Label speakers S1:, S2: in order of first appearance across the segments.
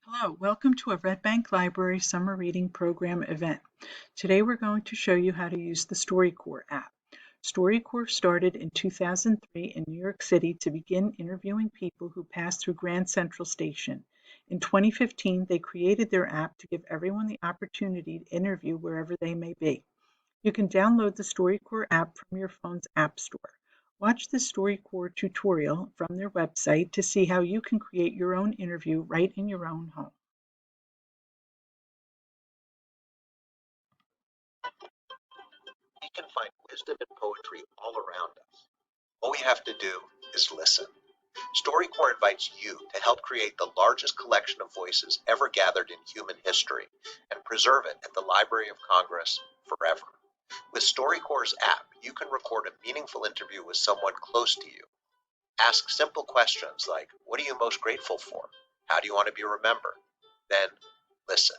S1: Hello, welcome to a Red Bank Library Summer Reading Program event. Today we're going to show you how to use the StoryCorps app. StoryCorps started in 2003 in New York City to begin interviewing people who pass through Grand Central Station. In 2015, they created their app to give everyone the opportunity to interview wherever they may be. You can download the StoryCorps app from your phone's app store. Watch the StoryCorps tutorial from their website to see how you can create your own interview right in your own home.
S2: We can find wisdom and poetry all around us. All we have to do is listen. StoryCorps invites you to help create the largest collection of voices ever gathered in human history and preserve it at the Library of Congress forever. With StoryCorps' app, you can record a meaningful interview with someone close to you. Ask simple questions like, what are you most grateful for? How do you want to be remembered? Then listen.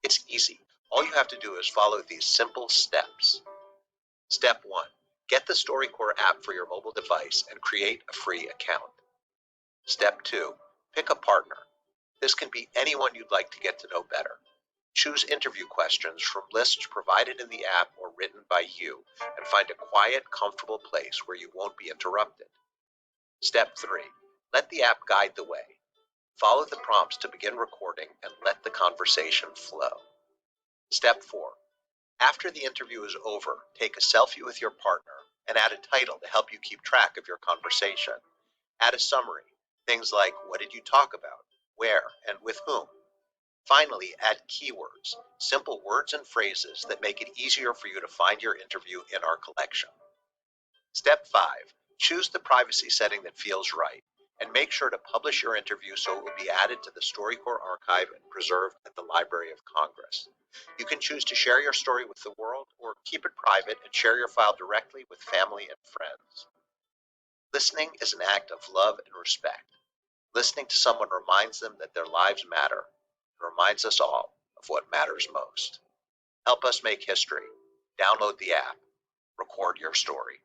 S2: It's easy. All you have to do is follow these simple steps. Step 1. Get the StoryCorps app for your mobile device and create a free account. Step 2. Pick a partner. This can be anyone you'd like to get to know better. Choose interview questions from lists provided in the app or written by you, and find a quiet, comfortable place where you won't be interrupted. Step 3. Let the app guide the way. Follow the prompts to begin recording and let the conversation flow. Step 4. After the interview is over, take a selfie with your partner and add a title to help you keep track of your conversation. Add a summary, things like what did you talk about, where, and with whom. Finally, add keywords, simple words and phrases that make it easier for you to find your interview in our collection. Step 5. Choose the privacy setting that feels right, and make sure to publish your interview so it will be added to the StoryCorps archive and preserved at the Library of Congress. You can choose to share your story with the world or keep it private and share your file directly with family and friends. Listening is an act of love and respect. Listening to someone reminds them that their lives matter and reminds us all of what matters most. Help us make history. Download the app. Record your story.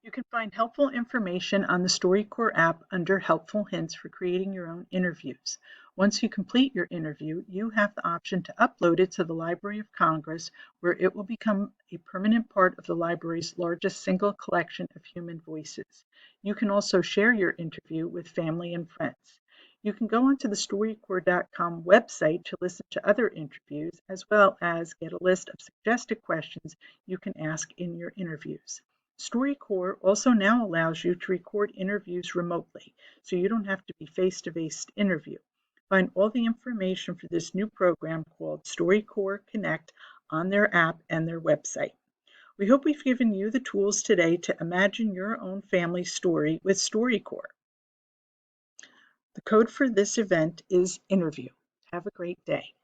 S1: You can find helpful information on the StoryCorps app under Helpful Hints for creating your own interviews. Once you complete your interview, you have the option to upload it to the Library of Congress, where it will become a permanent part of the library's largest single collection of human voices. You can also share your interview with family and friends. You can go onto the StoryCorps.com website to listen to other interviews, as well as get a list of suggested questions you can ask in your interviews. StoryCorps also now allows you to record interviews remotely, so you don't have to be face-to-face interview. Find all the information for this new program called StoryCorps Connect on their app and their website. We hope we've given you the tools today to imagine your own family story with StoryCorps. The code for this event is interview. Have a great day.